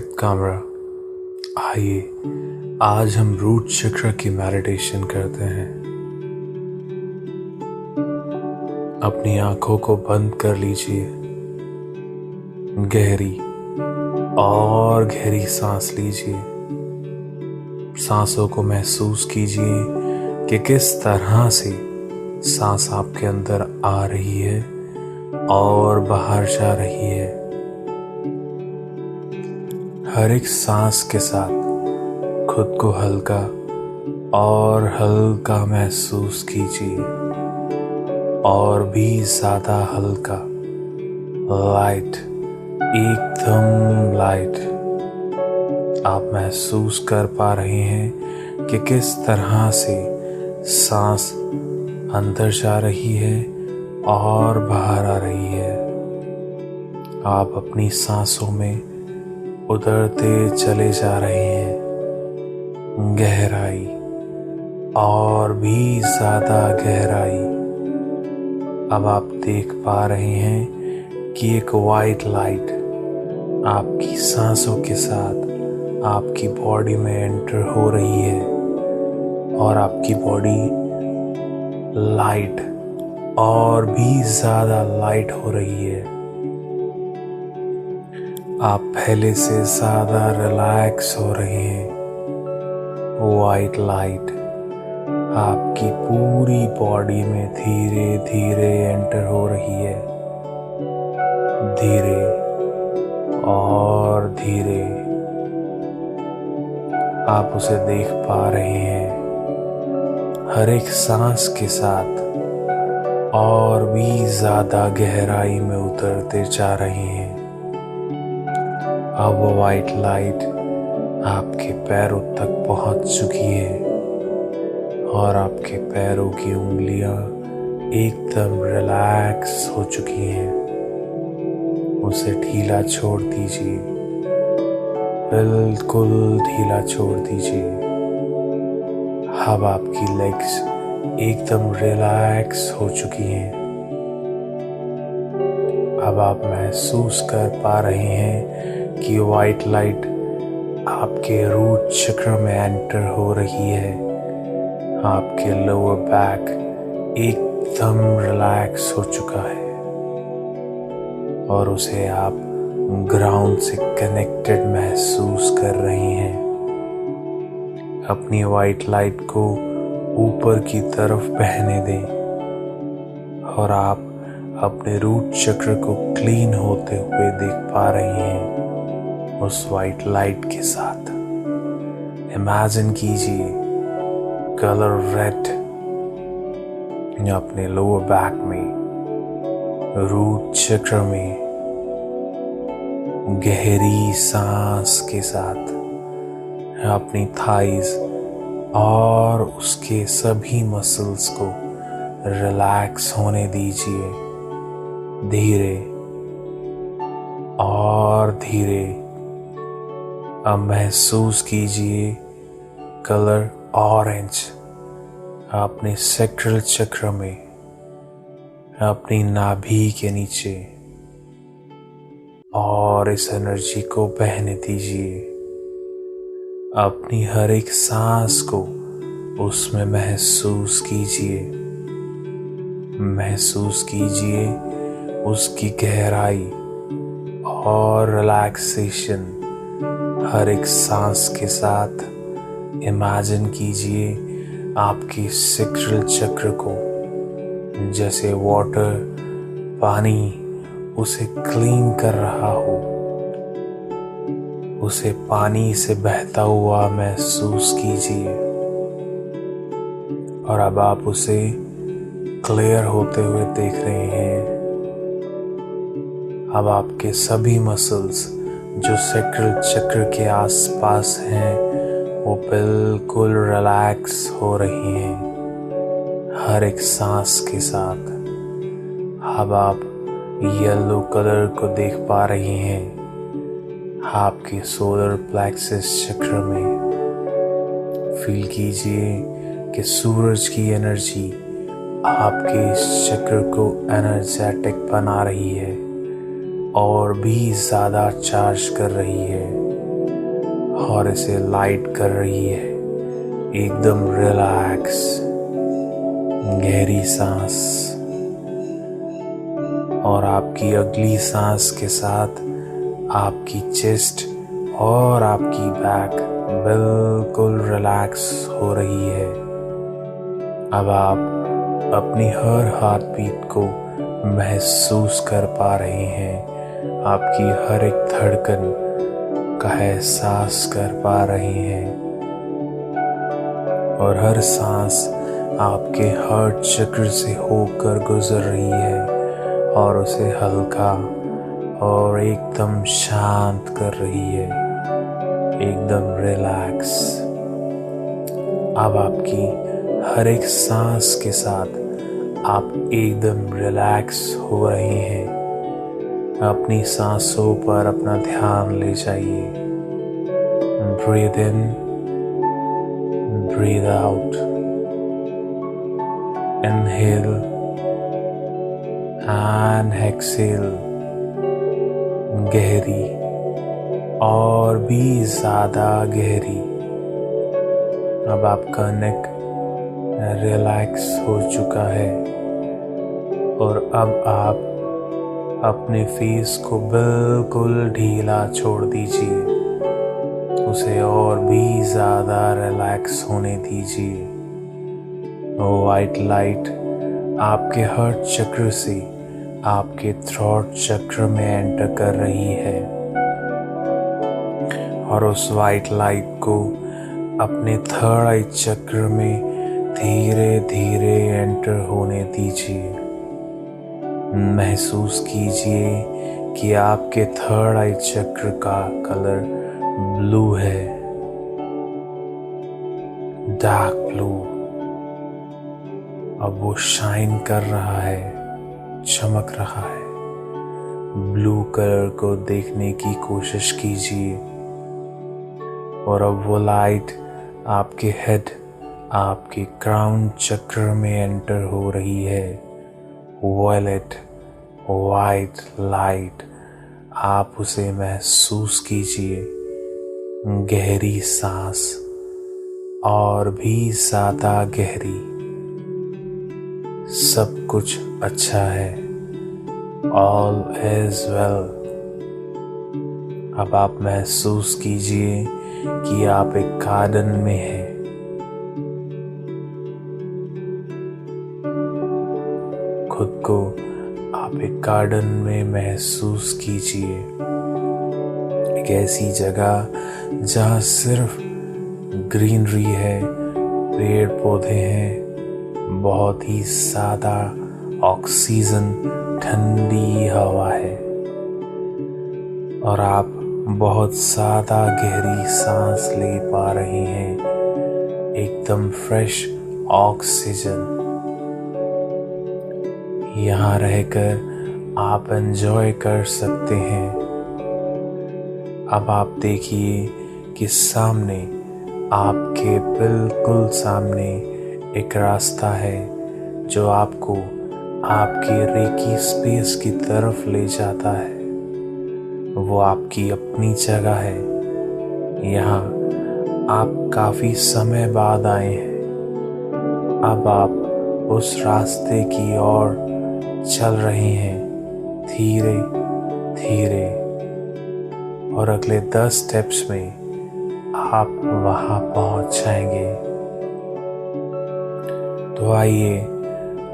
अंकित कामरा। आइए आज हम रूट चक्र की मेडिटेशन करते हैं। अपनी आंखों को बंद कर लीजिए। गहरी और गहरी सांस लीजिए। सांसों को महसूस कीजिए कि किस तरह से सांस आपके अंदर आ रही है और बाहर जा रही है। हर एक सांस के साथ खुद को हल्का और हल्का महसूस कीजिए, और भी ज्यादा हल्का, लाइट, एकदम लाइट। आप महसूस कर पा रहे हैं कि किस तरह से सांस अंदर जा रही है और बाहर आ रही है। आप अपनी सांसों में उतरते चले जा रहे हैं, गहराई और भी ज्यादा गहराई। अब आप देख पा रहे हैं कि एक वाइट लाइट आपकी सांसों के साथ आपकी बॉडी में एंटर हो रही है, और आपकी बॉडी लाइट और भी ज्यादा लाइट हो रही है। आप पहले से ज्यादा रिलैक्स हो रहे हैं। वाइट लाइट आपकी पूरी बॉडी में धीरे धीरे एंटर हो रही है, धीरे और धीरे। आप उसे देख पा रहे हैं। हर एक सांस के साथ और भी ज्यादा गहराई में उतरते जा रहे हैं। अब वो वाइट लाइट आपके पैरों तक पहुंच चुकी है, और आपके पैरों की उंगलियां एकदम रिलैक्स हो चुकी हैं। उसे ढीला छोड़ दीजिए, बिल्कुल ढीला छोड़ दीजिए। अब आपकी लेग्स एकदम रिलैक्स हो चुकी हैं। अब आप महसूस कर पा रहे हैं कि वाइट लाइट आपके रूट चक्र में एंटर हो रही है। आपके लोअर बैक एकदम रिलैक्स हो चुका है, और उसे आप ग्राउंड से कनेक्टेड महसूस कर रहे हैं। अपनी वाइट लाइट को ऊपर की तरफ बहने दें, और आप अपने रूट चक्र को क्लीन होते हुए देख पा रहे हैं उस वाइट लाइट के साथ। इमेजिन कीजिए कलर रेड अपने लोअर बैक में, रूट चक्र में। गहरी सांस के साथ अपनी थाइज और उसके सभी मसल्स को रिलैक्स होने दीजिए, धीरे और धीरे। अब महसूस कीजिए कलर ऑरेंज अपने सैक्रल चक्र में, अपनी नाभि के नीचे, और इस एनर्जी को बहने दीजिए। अपनी हर एक सांस को उसमें महसूस कीजिए। महसूस कीजिए उसकी गहराई और रिलैक्सेशन। हर एक सांस के साथ इमेजिन कीजिए आपकी सैक्रल चक्र को, जैसे वाटर, पानी उसे क्लीन कर रहा हो। उसे पानी से बहता हुआ महसूस कीजिए, और अब आप उसे क्लियर होते हुए देख रहे हैं। अब आपके सभी मसल्स जो सैक्रल चक्र के आसपास हैं वो बिल्कुल रिलैक्स हो रही हैं हर एक सांस के साथ। अब आप येलो कलर को देख पा रहे हैं आपके सोलर प्लेक्सस चक्र में। फील कीजिए कि सूरज की एनर्जी आपके इस चक्र को एनर्जेटिक बना रही है और भी ज्यादा चार्ज कर रही है। और इसे लाइट कर रही है। एकदम रिलैक्स, गहरी सांस, और आपकी अगली सांस के साथ आपकी चेस्ट और आपकी बैक बिल्कुल रिलैक्स हो रही है। अब आप अपनी हर हार्ट बीट को महसूस कर पा रहे हैं। आपकी हर एक धड़कन का एहसास कर पा रहे हैं, और हर सांस आपके हार्ट चक्र से होकर गुजर रही है और उसे हल्का और एकदम शांत कर रही है, एकदम रिलैक्स। अब आपकी हर एक सांस के साथ आप एकदम रिलैक्स हो रहे हैं। अपनी सांसों पर अपना ध्यान ले जाइए। Breathe in, breathe out, inhale and exhale. गहरी और भी ज्यादा गहरी। अब आपका नेक रिलैक्स हो चुका है, और अब आप अपने फेस को बिल्कुल ढीला छोड़ दीजिए। उसे और भी ज़्यादा रिलैक्स होने दीजिए। वाइट लाइट आपके हार्ट चक्र से आपके थ्रोट चक्र में एंटर कर रही है, और उस वाइट लाइट को अपने थर्ड आई चक्र में धीरे धीरे एंटर होने दीजिए। महसूस कीजिए कि आपके थर्ड आई चक्र का कलर ब्लू है, डार्क ब्लू। अब वो शाइन कर रहा है, चमक रहा है। ब्लू कलर को देखने की कोशिश कीजिए, और अब वो लाइट आपके हेड, आपके क्राउन चक्र में एंटर हो रही है। वॉयलेट वाइट लाइट, आप उसे महसूस कीजिए। गहरी सांस, और भी ज्यादा गहरी। सब कुछ अच्छा है, ऑल इज वेल। अब आप महसूस कीजिए कि आप एक गार्डन में हैं। खुद को आप एक गार्डन में महसूस कीजिए। एक ऐसी जगह जहाँ सिर्फ ग्रीनरी है, पेड़ पौधे हैं, बहुत ही ज्यादा ऑक्सीजन, ठंडी हवा है, और आप बहुत ज्यादा गहरी सांस ले पा रहे हैं। एकदम फ्रेश ऑक्सीजन। यहाँ रहकर आप एंजॉय कर सकते हैं। अब आप देखिए कि सामने, आपके बिल्कुल सामने एक रास्ता है जो आपको आपके रेकी स्पेस की तरफ ले जाता है। वो आपकी अपनी जगह है। यहाँ आप काफी समय बाद आए हैं। अब आप उस रास्ते की ओर चल रहे हैं, धीरे धीरे, और अगले 10 स्टेप्स में आप वहां पहुंच जाएंगे। तो आइए,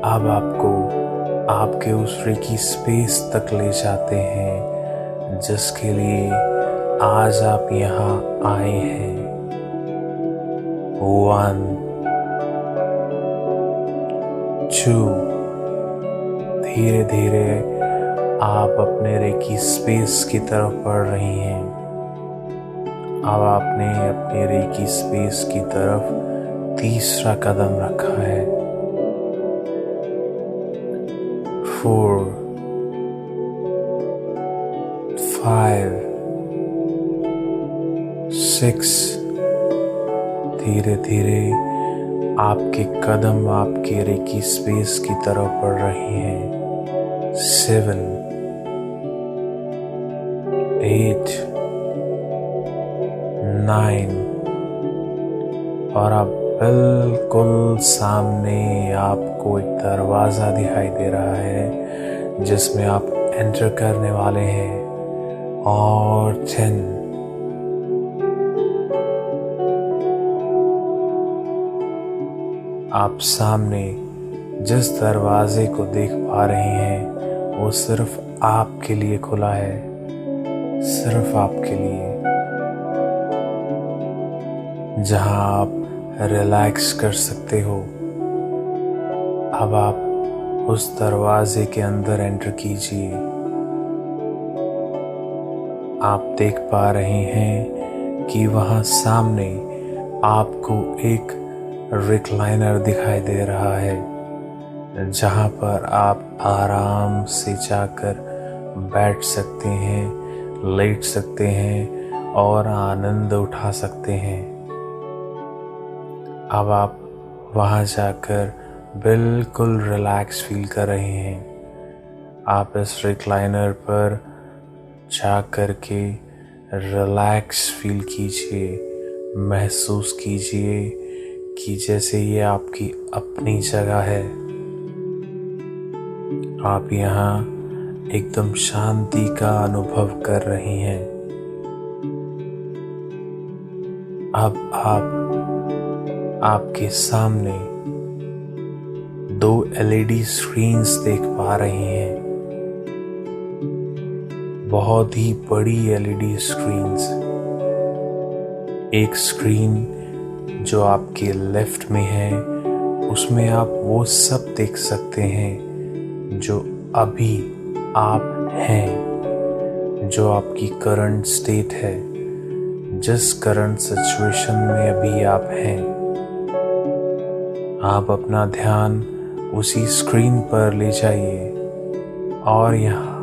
अब आपको आपके उस रेकी स्पेस तक ले जाते हैं जिसके लिए आज आप यहाँ आए हैं। 1 2, धीरे धीरे आप अपने रेकी स्पेस की तरफ बढ़ रही हैं। अब आपने अपने रेकी स्पेस की तरफ तीसरा कदम रखा है। 4 5 6, धीरे धीरे आपके कदम आपके रेकी स्पेस की तरफ बढ़ रहे हैं। 7 8 9 और अब बिल्कुल सामने आपको एक दरवाज़ा दिखाई दे रहा है जिसमें आप एंटर करने वाले हैं। और 10 आप सामने जिस दरवाजे को देख पा रहे हैं वो सिर्फ आपके लिए खुला है, सिर्फ आपके लिए, जहां आप रिलैक्स कर सकते हो। अब आप उस दरवाजे के अंदर एंटर कीजिए। आप देख पा रहे हैं कि वहां सामने आपको एक रिक्लाइनर दिखाई दे रहा है जहां पर आप आराम से जाकर बैठ सकते हैं, लेट सकते हैं और आनंद उठा सकते हैं। अब आप वहां जाकर बिल्कुल रिलैक्स फील कर रहे हैं। आप इस रिक्लाइनर पर जाकर के रिलैक्स फील कीजिए, महसूस कीजिए कि जैसे ये आपकी अपनी जगह है। आप यहाँ एकदम शांति का अनुभव कर रही हैं। अब आपके सामने 2 LED स्क्रीन्स देख पा रही हैं, बहुत ही बड़ी LED स्क्रीन्स। एक स्क्रीन जो आपके लेफ्ट में है उसमें आप वो सब देख सकते हैं जो अभी आप हैं, जो आपकी करंट स्टेट है, जिस करंट सिचुएशन में अभी आप हैं। आप अपना ध्यान उसी स्क्रीन पर ले जाइए और यहाँ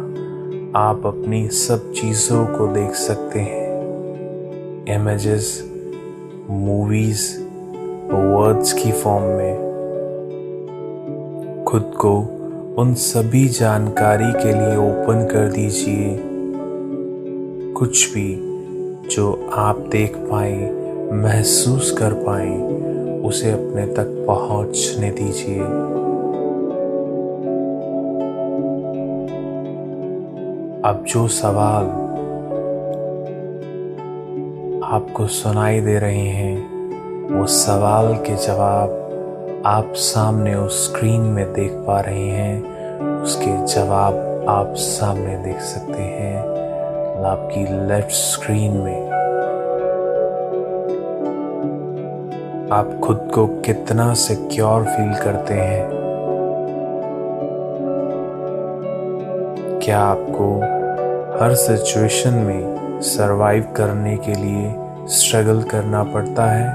आप अपनी सब चीज़ों को देख सकते हैं। इमेजेस, मूवीज, वर्ड्स की फॉर्म में। खुद को उन सभी जानकारी के लिए ओपन कर दीजिए। कुछ भी जो आप देख पाए, महसूस कर पाए, उसे अपने तक पहुंचने दीजिए। अब जो सवाल आपको सुनाई दे रहे हैं वो सवाल के जवाब आप सामने उस स्क्रीन में देख पा रहे हैं। उसके जवाब आप सामने देख सकते हैं आपकी लेफ्ट स्क्रीन में। आप खुद को कितना सिक्योर फील करते हैं? क्या आपको हर सिचुएशन में सरवाइव करने के लिए स्ट्रगल करना पड़ता है?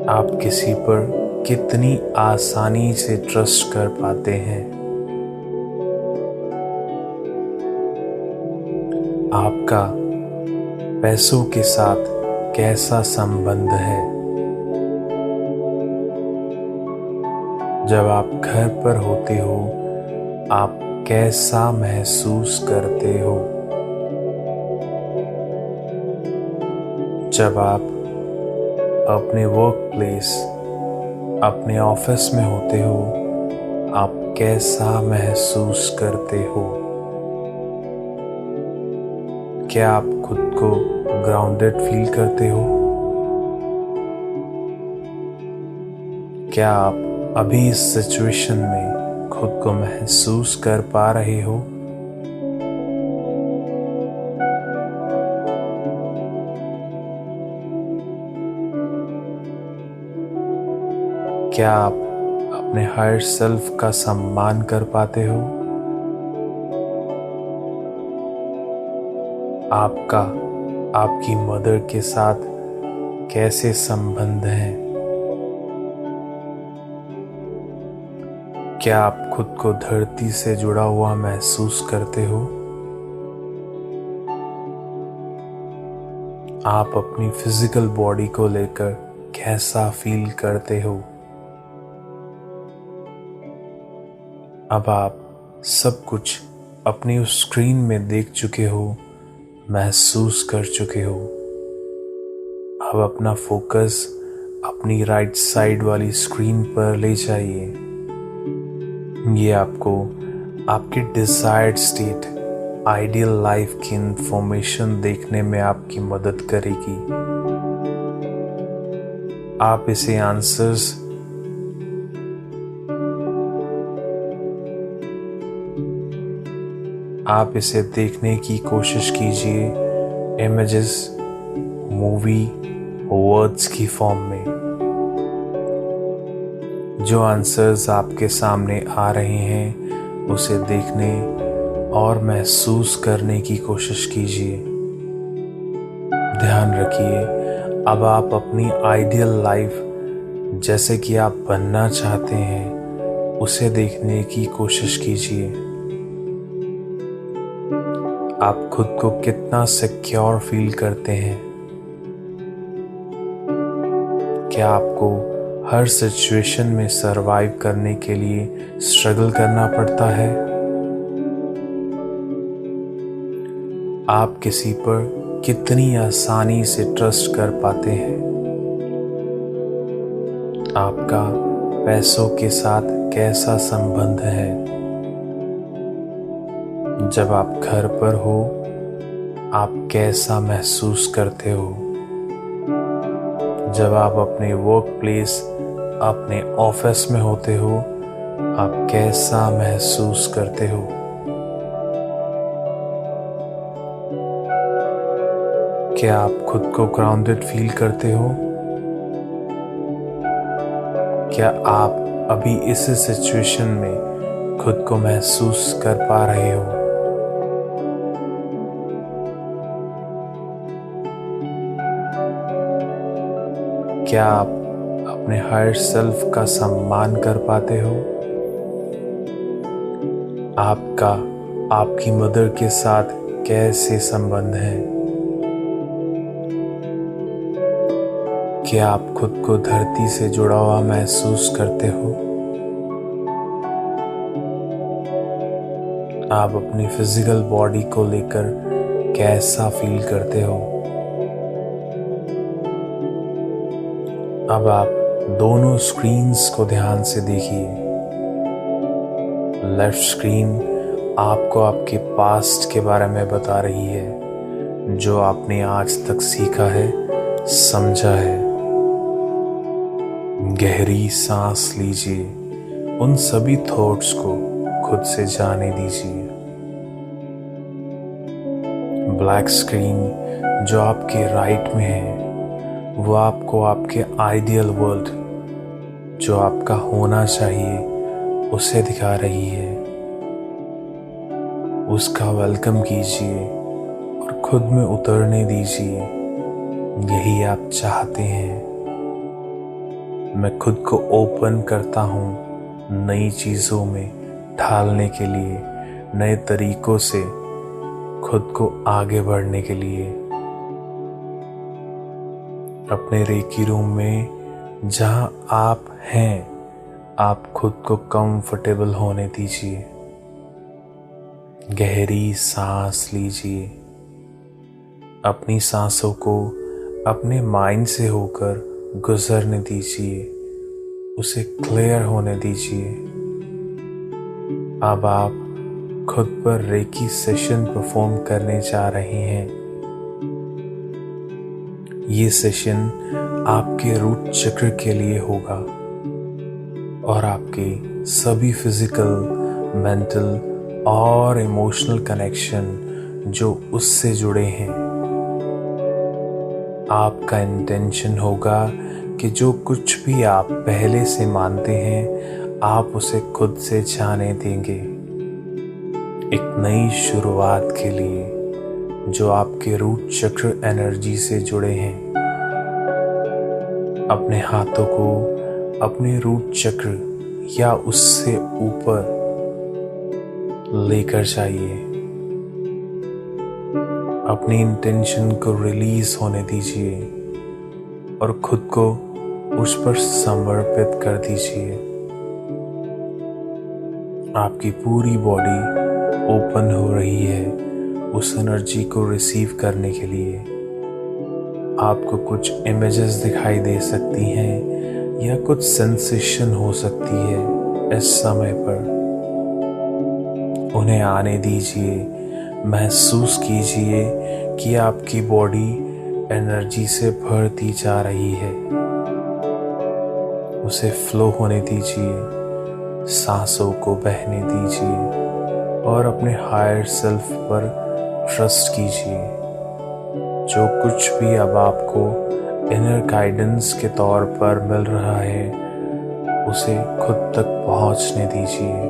आप किसी पर कितनी आसानी से ट्रस्ट कर पाते हैं? आपका पैसों के साथ कैसा संबंध है? जब आप घर पर होते हो आप कैसा महसूस करते हो? जब आप अपने वर्क प्लेस, अपने ऑफिस में होते हो आप कैसा महसूस करते हो? क्या आप खुद को ग्राउंडेड फील करते हो? क्या आप अभी इस सिचुएशन में खुद को महसूस कर पा रहे हो? क्या आप अपने हायर सेल्फ का सम्मान कर पाते हो? आपका आपकी मदर के साथ कैसे संबंध हैं? क्या आप खुद को धरती से जुड़ा हुआ महसूस करते हो? आप अपनी फिजिकल बॉडी को लेकर कैसा फील करते हो? अब आप सब कुछ अपनी उस स्क्रीन में देख चुके हो महसूस कर चुके हो। अब अपना फोकस अपनी राइट साइड वाली स्क्रीन पर ले जाइए। ये आपको आपकी डिजायर्ड स्टेट, आइडियल लाइफ की इंफॉर्मेशन देखने में आपकी मदद करेगी। आप इसे आंसर्स आप इसे देखने की कोशिश कीजिए इमेजेस, मूवी, वर्ड्स की फॉर्म में। जो आंसर्स आपके सामने आ रहे हैं उसे देखने और महसूस करने की कोशिश कीजिए। ध्यान रखिए, अब आप अपनी आइडियल लाइफ जैसे कि आप बनना चाहते हैं उसे देखने की कोशिश कीजिए। आप खुद को कितना सिक्योर फील करते हैं? क्या आपको हर सिचुएशन में सरवाइव करने के लिए स्ट्रगल करना पड़ता है? आप किसी पर कितनी आसानी से ट्रस्ट कर पाते हैं? आपका पैसों के साथ कैसा संबंध है? जब आप घर पर हो आप कैसा महसूस करते हो? जब आप अपने वर्क प्लेस, अपने ऑफिस में होते हो आप कैसा महसूस करते हो? क्या आप खुद को ग्राउंडेड फील करते हो? क्या आप अभी इस सिचुएशन में खुद को महसूस कर पा रहे हो? क्या आप अपने हायर सेल्फ का सम्मान कर पाते हो? आपका आपकी मदर के साथ कैसे संबंध है? क्या आप खुद को धरती से जुड़ा हुआ महसूस करते हो? आप अपनी फिजिकल बॉडी को लेकर कैसा फील करते हो? अब आप दोनों स्क्रीन्स को ध्यान से देखिए। लेफ्ट स्क्रीन आपको आपके पास्ट के बारे में बता रही है, जो आपने आज तक सीखा है, समझा है। गहरी सांस लीजिए, उन सभी थॉट्स को खुद से जाने दीजिए। ब्लैक स्क्रीन जो आपके राइट में है वो आपको आपके आइडियल वर्ल्ड, जो आपका होना चाहिए, उसे दिखा रही है। उसका वेलकम कीजिए और खुद में उतरने दीजिए। यही आप चाहते हैं। मैं खुद को ओपन करता हूँ नई चीज़ों में ढालने के लिए, नए तरीकों से खुद को आगे बढ़ने के लिए। अपने रेकी रूम में जहां आप हैं, आप खुद को कंफर्टेबल होने दीजिए। गहरी सांस लीजिए। अपनी सांसों को अपने माइंड से होकर गुजरने दीजिए, उसे क्लियर होने दीजिए। अब आप खुद पर रेकी सेशन परफॉर्म करने जा रहे हैं। ये सेशन आपके रूट चक्र के लिए होगा और आपके सभी फिजिकल, मेंटल और इमोशनल कनेक्शन जो उससे जुड़े हैं। आपका इंटेंशन होगा कि जो कुछ भी आप पहले से मानते हैं आप उसे खुद से जाने देंगे, एक नई शुरुआत के लिए जो आपके रूट चक्र एनर्जी से जुड़े हैं। अपने हाथों को अपने रूट चक्र या उससे ऊपर लेकर जाइए। अपनी इंटेंशन को रिलीज होने दीजिए और खुद को उस पर समर्पित कर दीजिए। आपकी पूरी बॉडी ओपन हो रही है उस एनर्जी को रिसीव करने के लिए आपको कुछ इमेजेस दिखाई दे सकती हैं या कुछ सेंसेशन हो सकती है। इस समय पर उन्हें आने दीजिए, महसूस कीजिए कि आपकी बॉडी एनर्जी से भरती जा रही है। उसे फ्लो होने दीजिए, सांसों को बहने दीजिए और अपने हायर सेल्फ पर ट्रस्ट कीजिए। जो कुछ भी अब आपको इनर गाइडेंस के तौर पर मिल रहा है उसे खुद तक पहुंचने दीजिए।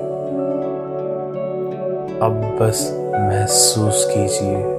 अब बस महसूस कीजिए।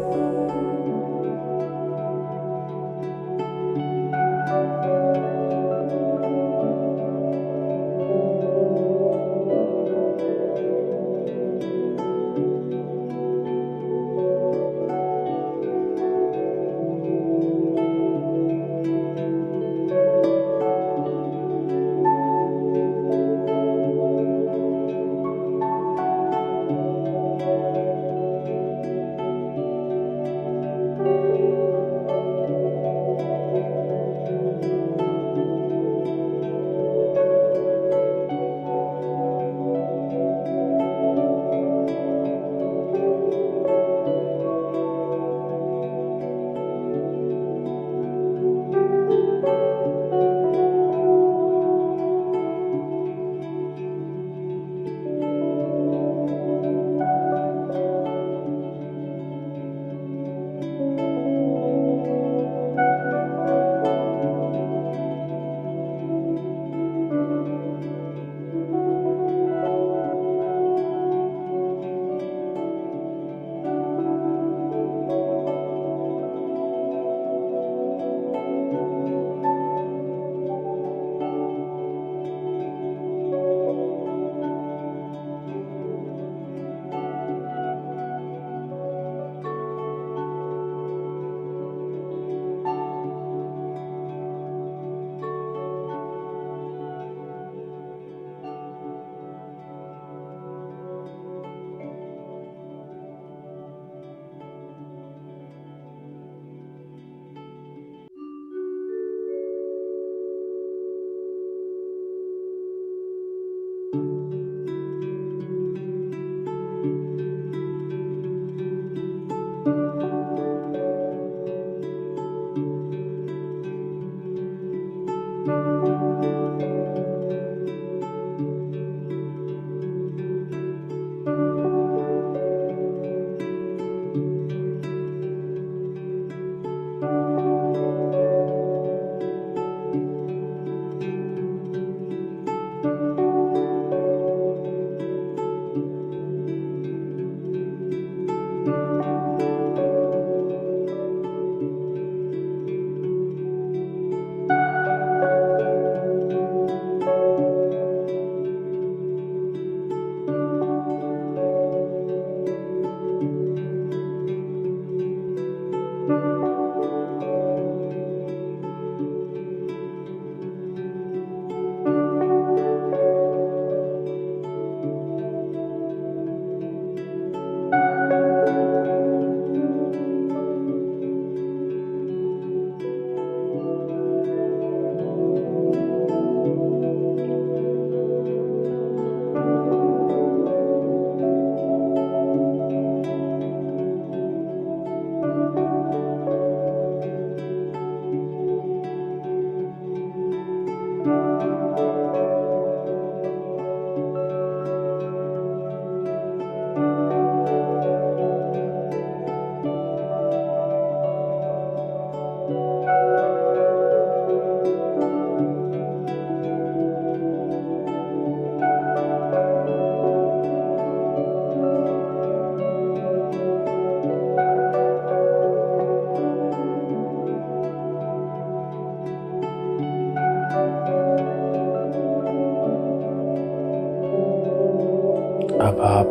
अब आप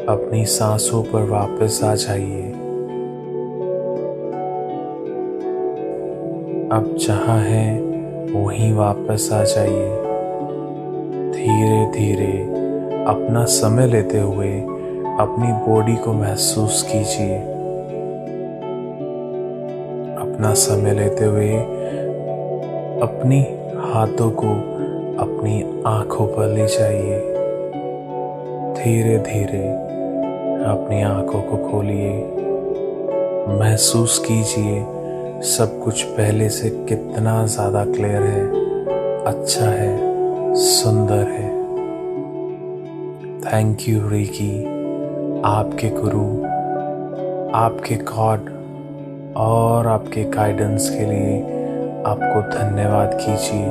अपनी सांसों पर वापस आ जाइए। अब जहाँ हैं वहीं वापस आ जाइए। धीरे धीरे अपना समय लेते हुए अपनी बॉडी को महसूस कीजिए। अपना समय लेते हुए अपनी हाथों को अपनी आंखों पर ले जाइए। धीरे धीरे अपनी आंखों को खोलिए। महसूस कीजिए सब कुछ पहले से कितना ज़्यादा क्लियर है, अच्छा है, सुंदर है। थैंक यू रीकी, आपके गुरु, आपके गॉड और आपके गाइडेंस के लिए आपको धन्यवाद कीजिए।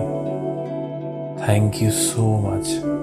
Thank you so much.